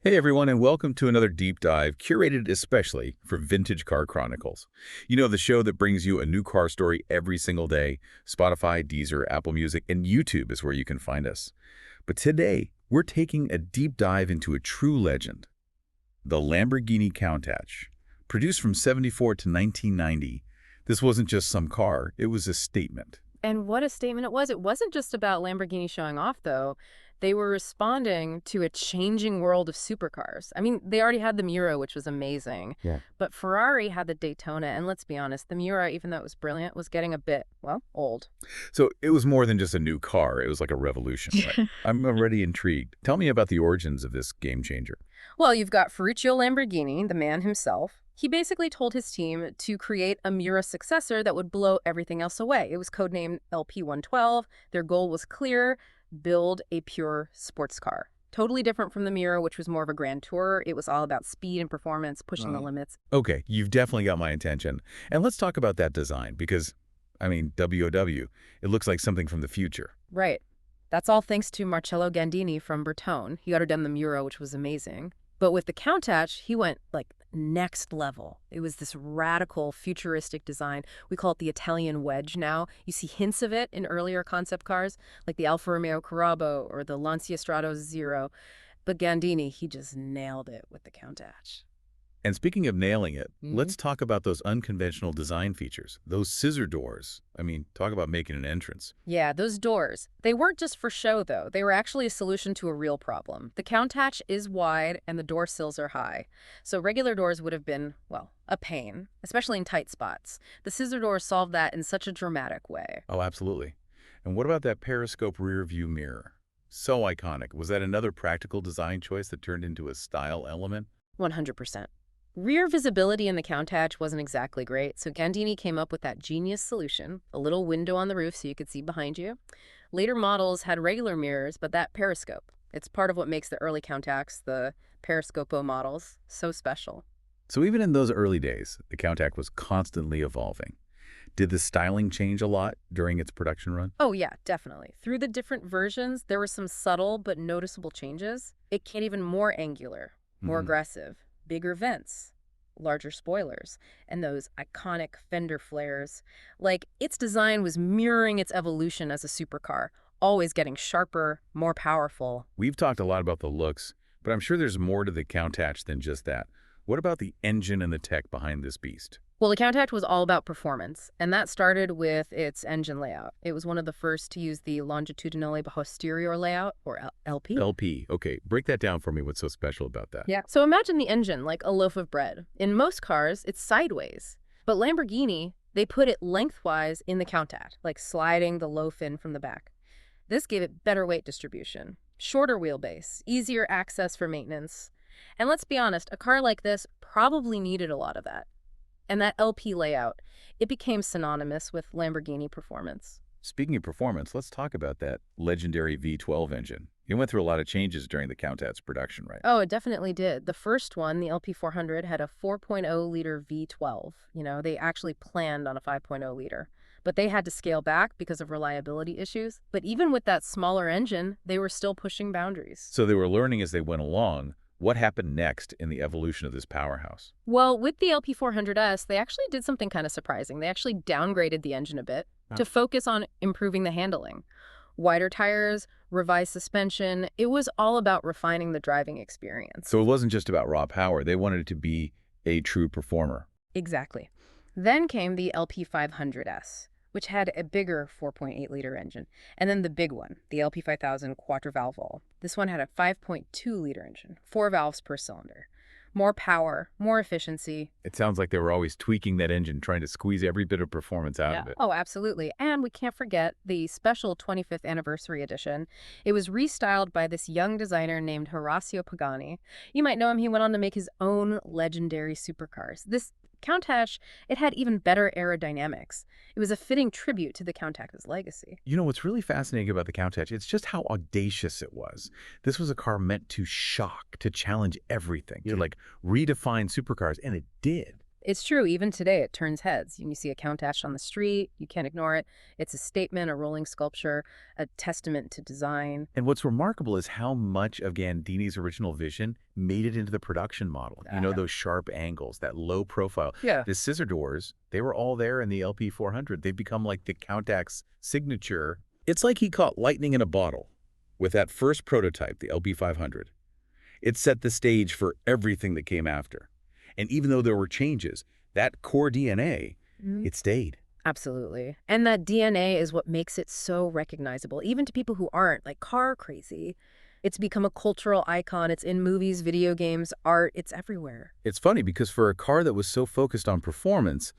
Hey everyone, and welcome to another deep dive curated especially for Vintage Car Chronicles. You know, the show that brings you a new car story every single day. Spotify, Deezer, Apple Music, and YouTube is where you can find us. But today, we're taking a deep dive into a true legend, the Lamborghini Countach. Produced from '74 to 1990, this wasn't just some car, it was a statement. And what a statement it was. It wasn't just about Lamborghini showing off, though. They were responding to a changing world of supercars. I mean, they already had the Miura, which was amazing. Yeah. But Ferrari had the Daytona, and let's be honest, the Miura, even though it was brilliant, was getting a bit, well, old. So it was more than just a new car, it was like a revolution, right? I'm already intrigued. Tell me about the origins of this game changer. Well, you've got Ferruccio Lamborghini, the man himself. He basically told his team to create a Miura successor that would blow everything else away. It was codenamed LP112. Their goal was clear: build a pure sports car. Totally different from the Miura, which was more of a grand tourer. It was all about speed and performance, pushing the limits. Okay, you've definitely got my attention. And let's talk about that design because, I mean, WOW, it looks like something from the future. Right. That's all thanks to Marcello Gandini from Bertone. He got her done the Miura, which was amazing. But with the Countach, he went like next level. It was this radical, futuristic design. We call it the Italian wedge now. You see hints of it in earlier concept cars, like the Alfa Romeo Carrabbo or the Lancia Stratos Zero. But Gandini, he just nailed it with the Countach. And speaking of nailing it, let's talk about those unconventional design features, those scissor doors. I mean, talk about making an entrance. Yeah, those doors. They weren't just for show, though. They were actually a solution to a real problem. The Countach is wide and the door sills are high. So regular doors would have been, well, a pain, especially in tight spots. The scissor doors solved that in such a dramatic way. Oh, absolutely. And what about that periscope rear view mirror? So iconic. Was that another practical design choice that turned into a style element? 100%. Rear visibility in the Countach wasn't exactly great, so Gandini came up with that genius solution: a little window on the roof so you could see behind you. Later models had regular mirrors, but that periscope, it's part of what makes the early Countachs, the Periscopo models, so special. So even in those early days, the Countach was constantly evolving. Did the styling change a lot during its production run? Oh yeah, definitely. Through the different versions, there were some subtle but noticeable changes. It became even more angular, more aggressive, bigger vents, larger spoilers, and those iconic fender flares. Like, its design was mirroring its evolution as a supercar, always getting sharper, more powerful. We've talked a lot about the looks, but I'm sure there's more to the Countach than just that. What about the engine and the tech behind this beast? Well, the Countach was all about performance, and that started with its engine layout. It was one of the first to use the longitudinal posterior layout, or LP. LP. Okay, break that down for me. What's so special about that? Yeah. So imagine the engine like a loaf of bread. In most cars, it's sideways. But Lamborghini, they put it lengthwise in the Countach, like sliding the loaf in from the back. This gave it better weight distribution, shorter wheelbase, easier access for maintenance. And let's be honest, a car like this probably needed a lot of that. And that LP layout, it became synonymous with Lamborghini performance. Speaking of performance, let's talk about that legendary V12 engine. It went through a lot of changes during the Countach's production, right? Oh, it definitely did. The first one, the LP400, had a 4.0-liter V12. You know, they actually planned on a 5.0-liter. But they had to scale back because of reliability issues. But even with that smaller engine, they were still pushing boundaries. So they were learning as they went along. What happened next in the evolution of this powerhouse? Well, with the LP400S, they actually did something kind of surprising. They actually downgraded the engine a bit to focus on improving the handling. Wider tires, revised suspension. It was all about refining the driving experience. So it wasn't just about raw power. They wanted it to be a true performer. Exactly. Then came the LP500S, which had a bigger 4.8-liter engine. And then the big one, the LP5000 Quattro-Valve. This one had a 5.2-liter engine, 4 valves per cylinder. More power, more efficiency. It sounds like they were always tweaking that engine, trying to squeeze every bit of performance out of it. Oh, absolutely. And we can't forget the special 25th anniversary edition. It was restyled by this young designer named Horacio Pagani. You might know him. He went on to make his own legendary supercars. This Countach, it had even better aerodynamics. It was a fitting tribute to the Countach's legacy. You know, what's really fascinating about the Countach, it's just how audacious it was. This was a car meant to shock, to challenge everything, to like redefine supercars, and it did. It's true, even today it turns heads. You see a Countach on the street, you can't ignore it. It's a statement, a rolling sculpture, a testament to design. And what's remarkable is how much of Gandini's original vision made it into the production model. You know, those sharp angles, that low profile. Yeah. The scissor doors, they were all there in the LP400. They've become like the Countach's signature. It's like he caught lightning in a bottle with that first prototype, the LP500. It set the stage for everything that came after. And even though there were changes, that core DNA, it stayed. Absolutely. And that DNA is what makes it so recognizable, even to people who aren't, like, car crazy. It's become a cultural icon. It's in movies, video games, art. It's everywhere. It's funny because for a car that was so focused on performance,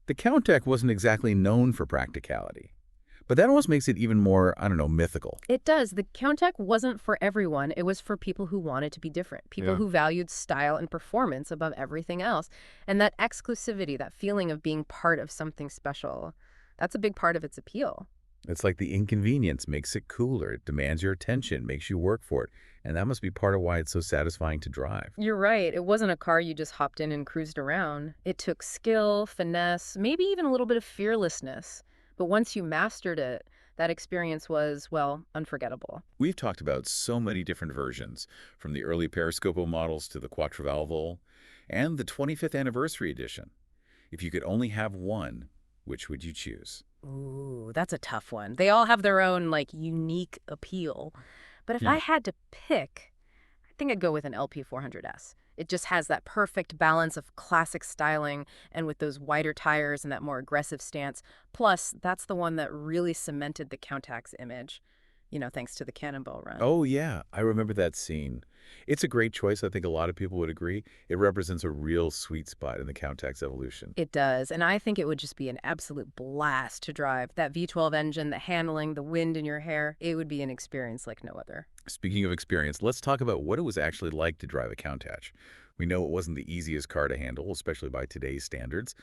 the Countach wasn't exactly known for practicality. But that almost makes it even more, I don't know, mythical. It does. The Countach wasn't for everyone. It was for people who wanted to be different, people who valued style and performance above everything else. And that exclusivity, that feeling of being part of something special, that's a big part of its appeal. It's like the inconvenience makes it cooler. It demands your attention, makes you work for it. And that must be part of why it's so satisfying to drive. You're right. It wasn't a car you just hopped in and cruised around. It took skill, finesse, maybe even a little bit of fearlessness. But once you mastered it, that experience was, well, unforgettable. We've talked about so many different versions, from the early Periscopo models to the Quattrovalvole and the 25th anniversary edition. If you could only have one, which would you choose? Ooh, that's a tough one. They all have their own, like, unique appeal. But if I had to pick, I think I'd go with an LP400S. It just has that perfect balance of classic styling and with those wider tires and that more aggressive stance. Plus, that's the one that really cemented the Countach's image, you know, thanks to the Cannonball Run. Oh, yeah. I remember that scene. It's a great choice. I think a lot of people would agree. It represents a real sweet spot in the Countach's evolution. It does, and I think it would just be an absolute blast to drive. That V12 engine, the handling, the wind in your hair, it would be an experience like no other. Speaking of experience, let's talk about what it was actually like to drive a Countach. We know it wasn't the easiest car to handle, especially by today's standards.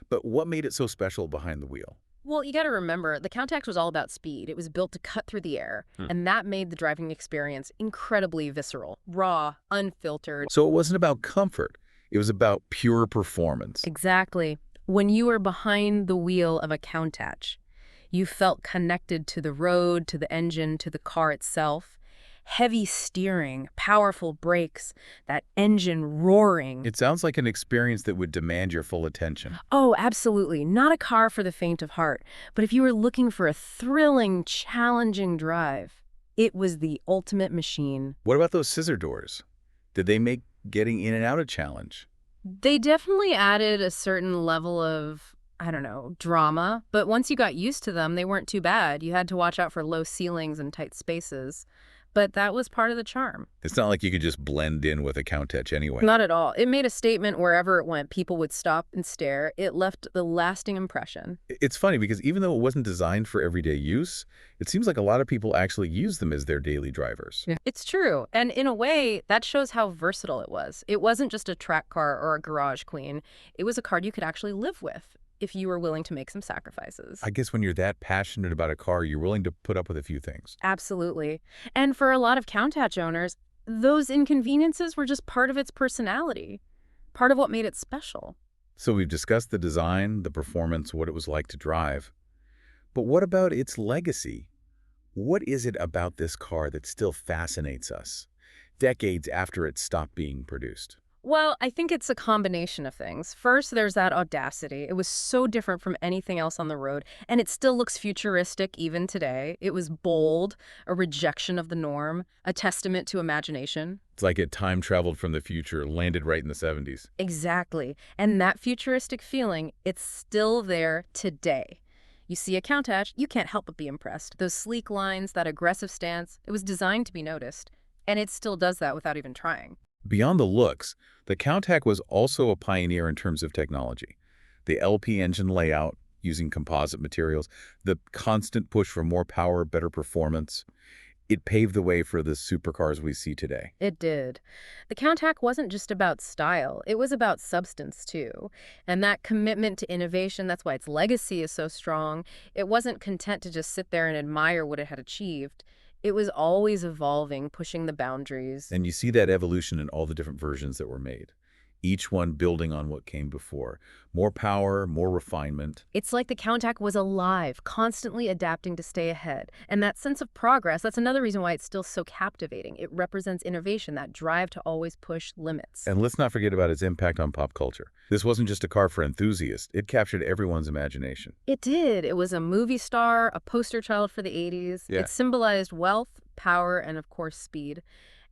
But what made it so special behind the wheel? Well, you got to remember, the Countach was all about speed. It was built to cut through the air, and that made the driving experience incredibly visceral, raw, unfiltered. So it wasn't about comfort. It was about pure performance. Exactly. When you were behind the wheel of a Countach, you felt connected to the road, to the engine, to the car itself. Heavy steering, powerful brakes, that engine roaring. It sounds like an experience that would demand your full attention. Oh, absolutely. Not a car for the faint of heart. But if you were looking for a thrilling, challenging drive, it was the ultimate machine. What about those scissor doors? Did they make getting in and out a challenge? They definitely added a certain level of, I don't know, drama. But once you got used to them, they weren't too bad. You had to watch out for low ceilings and tight spaces. But that was part of the charm. It's not like you could just blend in with a Countach anyway. Not at all. It made a statement wherever it went. People would stop and stare. It left the lasting impression. It's funny because even though it wasn't designed for everyday use, it seems like a lot of people actually use them as their daily drivers. Yeah. It's true. And in a way, that shows how versatile it was. It wasn't just a track car or a garage queen. It was a car you could actually live with if you were willing to make some sacrifices. I guess when you're that passionate about a car, you're willing to put up with a few things. Absolutely. And for a lot of Countach owners, those inconveniences were just part of its personality, part of what made it special. So we've discussed the design, the performance, what it was like to drive. But what about its legacy? What is it about this car that still fascinates us, decades after it stopped being produced? Well, I think it's a combination of things. First, there's that audacity. It was so different from anything else on the road, and it still looks futuristic even today. It was bold, a rejection of the norm, a testament to imagination. It's like it time traveled from the future, landed right in the 70s. Exactly. And that futuristic feeling, it's still there today. You see a Countach, you can't help but be impressed. Those sleek lines, that aggressive stance, it was designed to be noticed. And it still does that without even trying. Beyond the looks, the Countach was also a pioneer in terms of technology. The LP engine layout, using composite materials, the constant push for more power, better performance, it paved the way for the supercars we see today. It did. The Countach wasn't just about style. It was about substance, too. And that commitment to innovation, that's why its legacy is so strong. It wasn't content to just sit there and admire what it had achieved. It was always evolving, pushing the boundaries. And you see that evolution in all the different versions that were made. each one building on what came before. More power, more refinement. It's like the Countach was alive, constantly adapting to stay ahead. And that sense of progress, that's another reason why it's still so captivating. It represents innovation, that drive to always push limits. And let's not forget about its impact on pop culture. This wasn't just a car for enthusiasts. It captured everyone's imagination. It did. It was a movie star, a poster child for the 80s. Yeah. It symbolized wealth, power, and of course speed.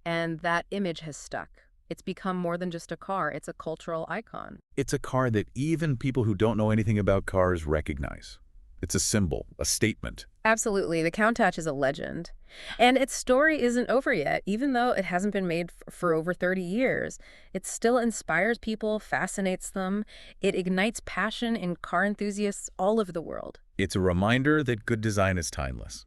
And that image has stuck. It's become more than just a car. It's a cultural icon. It's a car that even people who don't know anything about cars recognize. It's a symbol, a statement. Absolutely. The Countach is a legend. And its story isn't over yet. Even though it hasn't been made for over 30 years, it still inspires people, fascinates them. It ignites passion in car enthusiasts all over the world. It's a reminder that good design is timeless.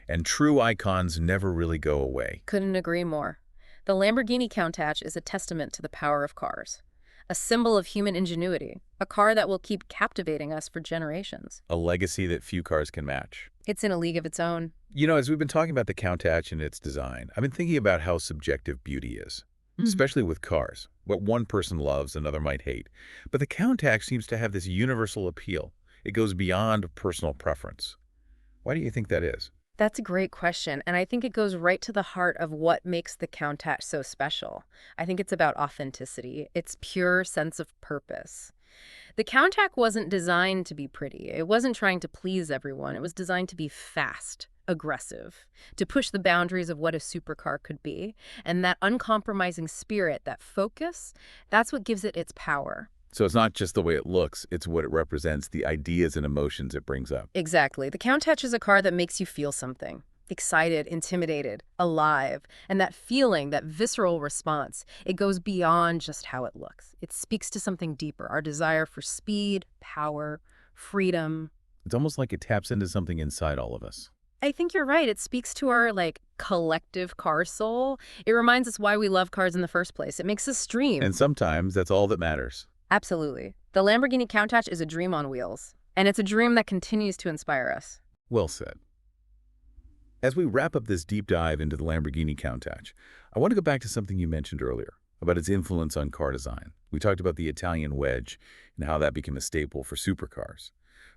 And true icons never really go away. Couldn't agree more. The Lamborghini Countach is a testament to the power of cars, a symbol of human ingenuity, a car that will keep captivating us for generations. A legacy that few cars can match. It's in a league of its own. You know, as we've been talking about the Countach and its design, I've been thinking about how subjective beauty is, especially with cars. What one person loves, another might hate. But the Countach seems to have this universal appeal. It goes beyond personal preference. Why do you think that is? That's a great question, and I think it goes right to the heart of what makes the Countach so special. I think it's about authenticity, its pure sense of purpose. The Countach wasn't designed to be pretty. It wasn't trying to please everyone. It was designed to be fast, aggressive, to push the boundaries of what a supercar could be. And that uncompromising spirit, that focus, that's what gives it its power. So it's not just the way it looks, it's what it represents, the ideas and emotions it brings up. Exactly. The Countach is a car that makes you feel something. Excited, intimidated, alive. And that feeling, that visceral response, it goes beyond just how it looks. It speaks to something deeper, our desire for speed, power, freedom. It's almost like it taps into something inside all of us. I think you're right. It speaks to our, collective car soul. It reminds us why we love cars in the first place. It makes us dream. And sometimes that's all that matters. Absolutely. The Lamborghini Countach is a dream on wheels, and it's a dream that continues to inspire us. Well said. As we wrap up this deep dive into the Lamborghini Countach, I want to go back to something you mentioned earlier about its influence on car design. We talked about the Italian wedge and how that became a staple for supercars.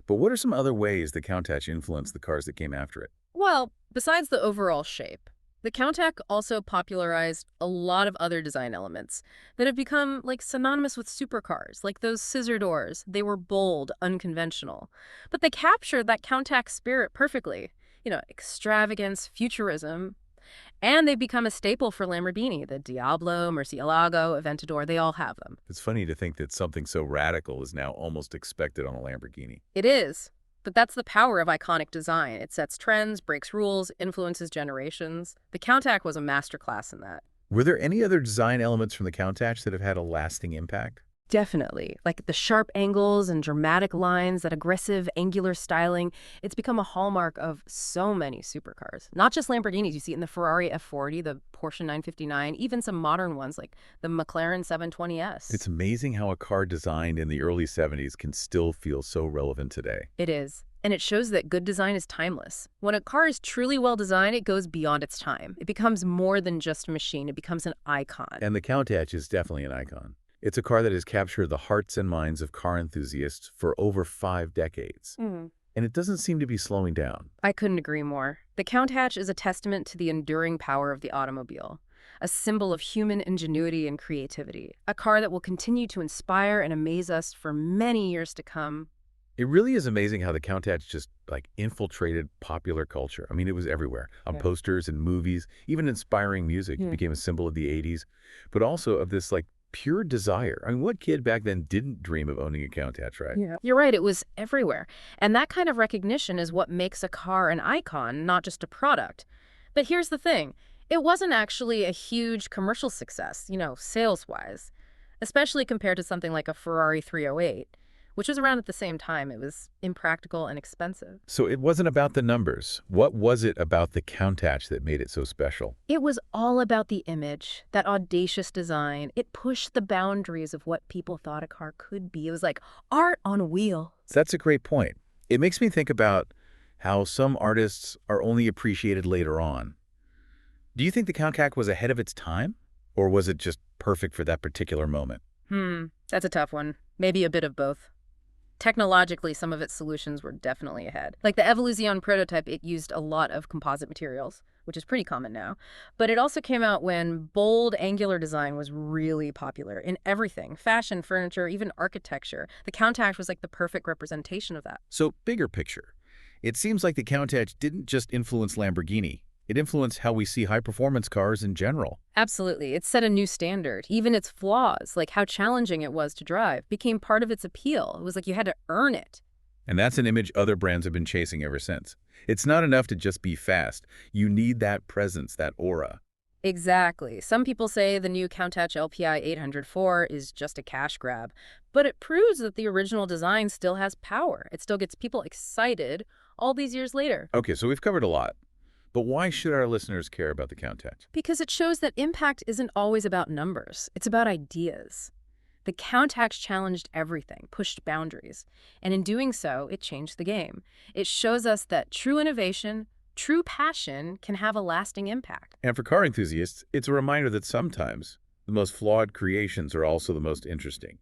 But what are some other ways the Countach influenced the cars that came after it? Well, besides the overall shape, the Countach also popularized a lot of other design elements that have become synonymous with supercars, like those scissor doors. They were bold, unconventional, but they captured that Countach spirit perfectly. Extravagance, futurism, and they've become a staple for Lamborghini. The Diablo, Murcielago, Aventador, they all have them. It's funny to think that something so radical is now almost expected on a Lamborghini. It is. But that's the power of iconic design. It sets trends, breaks rules, influences generations. The Countach was a masterclass in that. Were there any other design elements from the Countach that have had a lasting impact? Definitely. Like the sharp angles and dramatic lines, that aggressive, angular styling, it's become a hallmark of so many supercars. Not just Lamborghinis. You see it in the Ferrari F40, the Porsche 959, even some modern ones like the McLaren 720S. It's amazing how a car designed in the early 70s can still feel so relevant today. It is. And it shows that good design is timeless. When a car is truly well designed, it goes beyond its time. It becomes more than just a machine. It becomes an icon. And the Countach is definitely an icon. It's a car that has captured the hearts and minds of car enthusiasts for over 5 decades. And it doesn't seem to be slowing down. I couldn't agree more. The Countach is a testament to the enduring power of the automobile, a symbol of human ingenuity and creativity, a car that will continue to inspire and amaze us for many years to come. It really is amazing how the Countach just infiltrated popular culture. I mean, it was everywhere, on posters and movies, even inspiring music. It became a symbol of the 80s, but also of this pure desire. I mean, what kid back then didn't dream of owning a Countach, right? Yeah. You're right, it was everywhere. And that kind of recognition is what makes a car an icon, not just a product. But here's the thing. It wasn't actually a huge commercial success, sales-wise, especially compared to something like a Ferrari 308, which was around at the same time. It was impractical and expensive. So it wasn't about the numbers. What was it about the Countach that made it so special? It was all about the image, that audacious design. It pushed the boundaries of what people thought a car could be. It was like art on wheels. That's a great point. It makes me think about how some artists are only appreciated later on. Do you think the Countach was ahead of its time? Or was it just perfect for that particular moment? That's a tough one. Maybe a bit of both. Technologically, some of its solutions were definitely ahead. Like the Evolution prototype, it used a lot of composite materials, which is pretty common now. But it also came out when bold, angular design was really popular in everything, fashion, furniture, even architecture. The Countach was like the perfect representation of that. So, bigger picture. It seems like the Countach didn't just influence Lamborghini. It influenced how we see high-performance cars in general. Absolutely. It set a new standard. Even its flaws, like how challenging it was to drive, became part of its appeal. It was like you had to earn it. And that's an image other brands have been chasing ever since. It's not enough to just be fast. You need that presence, that aura. Exactly. Some people say the new Countach LPI 804 is just a cash grab, but it proves that the original design still has power. It still gets people excited all these years later. Okay, so we've covered a lot. But why should our listeners care about the Countach? Because it shows that impact isn't always about numbers. It's about ideas. The Countach challenged everything, pushed boundaries. And in doing so, it changed the game. It shows us that true innovation, true passion can have a lasting impact. And for car enthusiasts, it's a reminder that sometimes the most flawed creations are also the most interesting.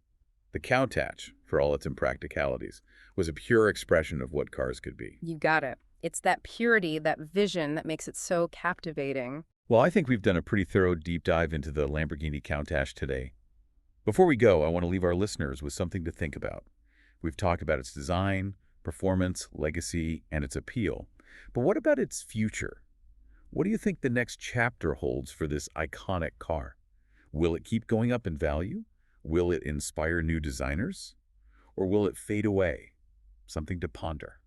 The Countach, for all its impracticalities, was a pure expression of what cars could be. You got it. It's that purity, that vision that makes it so captivating. Well, I think we've done a pretty thorough deep dive into the Lamborghini Countach today. Before we go, I want to leave our listeners with something to think about. We've talked about its design, performance, legacy, and its appeal. But what about its future? What do you think the next chapter holds for this iconic car? Will it keep going up in value? Will it inspire new designers? Or will it fade away? Something to ponder.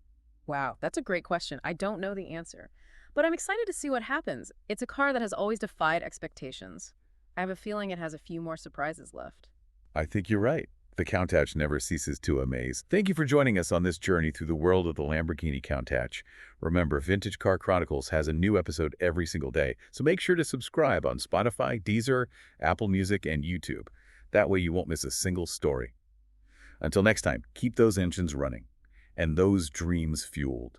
Wow, that's a great question. I don't know the answer, but I'm excited to see what happens. It's a car that has always defied expectations. I have a feeling it has a few more surprises left. I think you're right. The Countach never ceases to amaze. Thank you for joining us on this journey through the world of the Lamborghini Countach. Remember, Vintage Car Chronicles has a new episode every single day, so make sure to subscribe on Spotify, Deezer, Apple Music, and YouTube. That way you won't miss a single story. Until next time, keep those engines running and those dreams fueled.